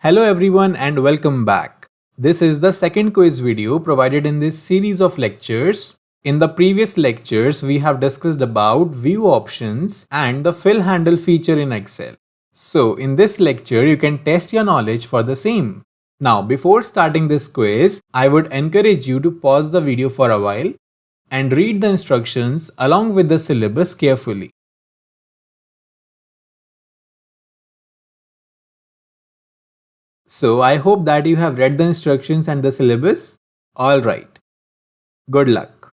Hello everyone and welcome back. This is the second quiz video provided in this series of lectures. In the previous lectures, we have discussed about view options and the fill handle feature in Excel. So in this lecture, you can test your knowledge for the same. Now before starting this quiz, I would encourage you to pause the video for a while and read the instructions along with the syllabus carefully. So I hope that you have read the instructions and the syllabus. Alright, good luck.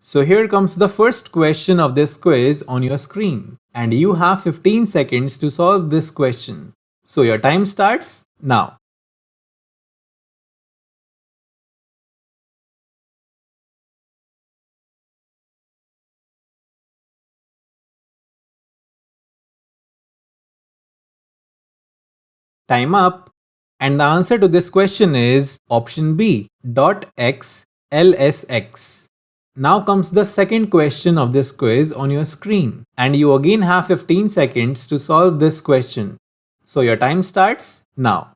So here comes the first question of this quiz on your screen and you have 15 seconds to solve this question. So your time starts now. Time up. And the answer to this question is option B, .x LSX. Now comes the second question of this quiz on your screen and you again have 15 seconds to solve this question. So your time starts now.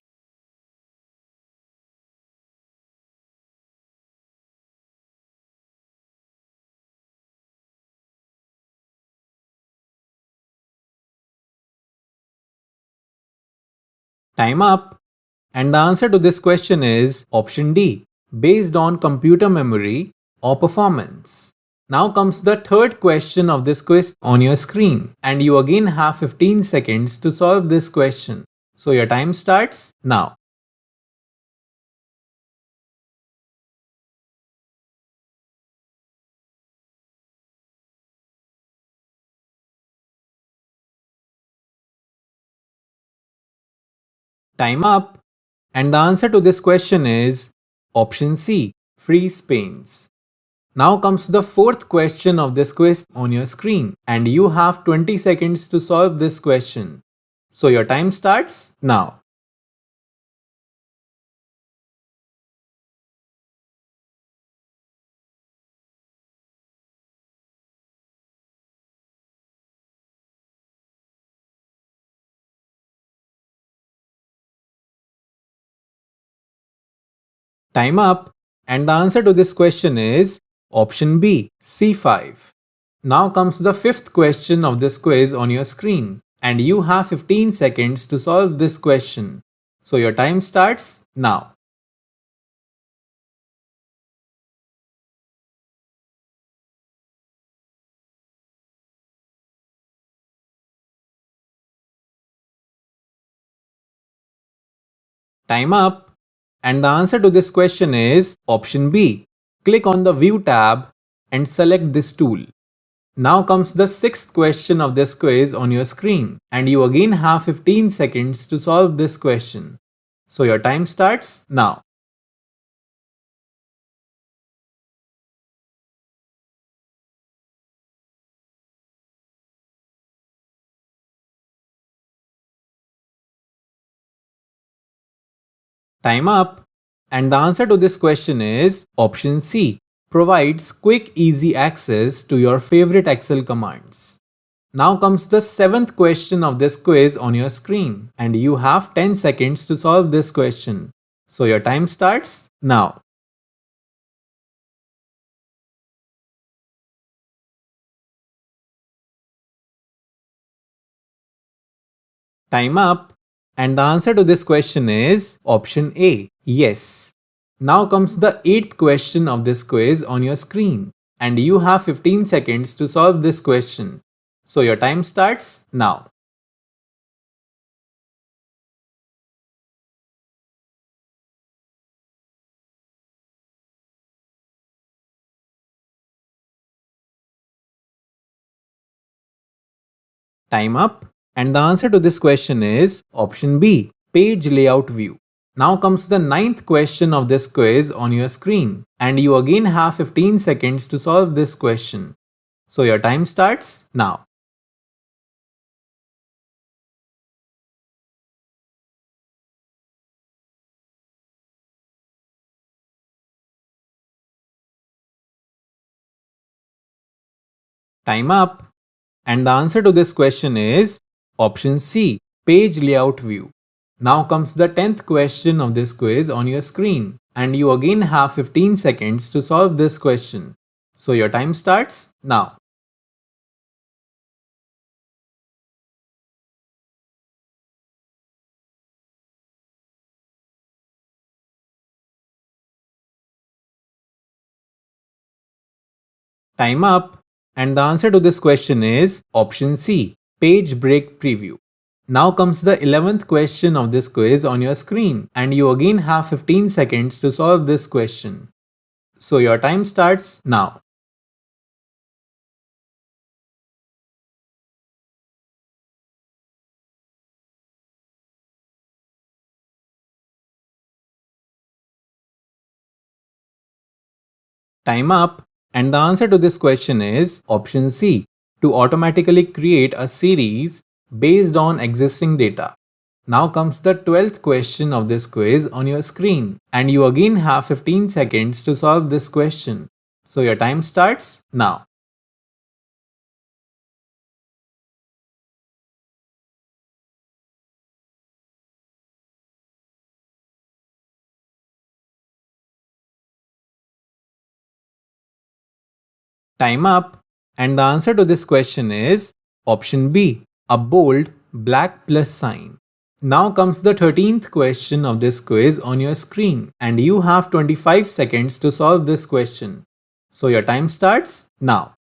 Time up. And the answer to this question is option D, based on computer memory or performance. Now comes the third question of this quiz on your screen and you again have 15 seconds to solve this question. So your time starts now. Time up. And the answer to this question is option C, freeze panes. Now comes the fourth question of this quiz on your screen and you have 20 seconds to solve this question. So your time starts now. Time up. And the answer to this question is option B, C5. Now comes the fifth question of this quiz on your screen and you have 15 seconds to solve this question. So your time starts now. Time up. And the answer to this question is option B. Click on the View tab and select this tool. Now comes the sixth question of this quiz on your screen and you again have 15 seconds to solve this question. So your time starts now. Time up. And the answer to this question is option C, provides quick easy access to your favorite Excel commands. Now comes the seventh question of this quiz on your screen and you have 10 seconds to solve this question. So your time starts now. Time up. And the answer to this question is option A, yes. Now comes the eighth question of this quiz on your screen and you have 15 seconds to solve this question. So your time starts now. Time up. And the answer to this question is option B, page layout view. Now comes the ninth question of this quiz on your screen and you again have 15 seconds to solve this question. So your time starts now. Time up. And the answer to this question is option C, page layout view. Now comes the 10th question of this quiz on your screen, and you again have 15 seconds to solve this question. So your time starts now. Time up, and the answer to this question is option C, page break preview. Now comes the 11th question of this quiz on your screen, and you again have 15 seconds to solve this question. So your time starts now. Time up, and the answer to this question is option C, to automatically create a series based on existing data. Now comes the 12th question of this quiz on your screen, and you again have 15 seconds to solve this question. So your time starts now. Time up, and the answer to this question is option B, a bold black plus sign. Now comes the 13th question of this quiz on your screen, and you have 25 seconds to solve this question. So your time starts now.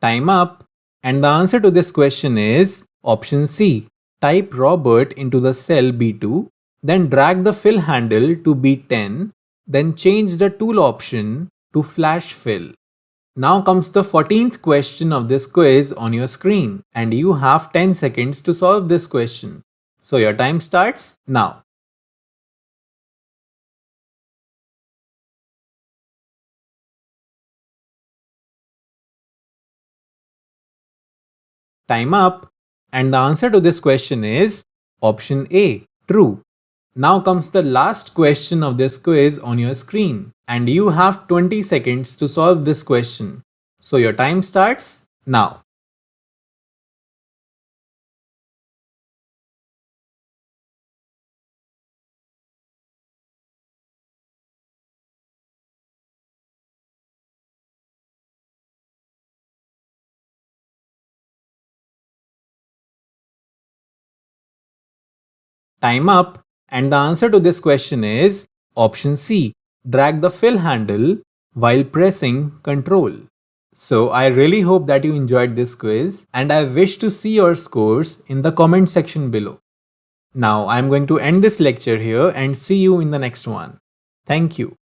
Time up, and the answer to this question is option C. Type Robert into the cell B2, then drag the fill handle to B10, then change the tool option to flash fill. Now comes the 14th question of this quiz on your screen, and you have 10 seconds to solve this question. So your time starts now. Time up, and the answer to this question is option A, true. Now comes the last question of this quiz on your screen, and you have 20 seconds to solve this question. So your time starts now. Time up, and the answer to this question is option C, drag the fill handle while pressing Ctrl. So I really hope that you enjoyed this quiz, and I wish to see your scores in the comment section below. Now I'm going to end this lecture here and see you in the next one. Thank you.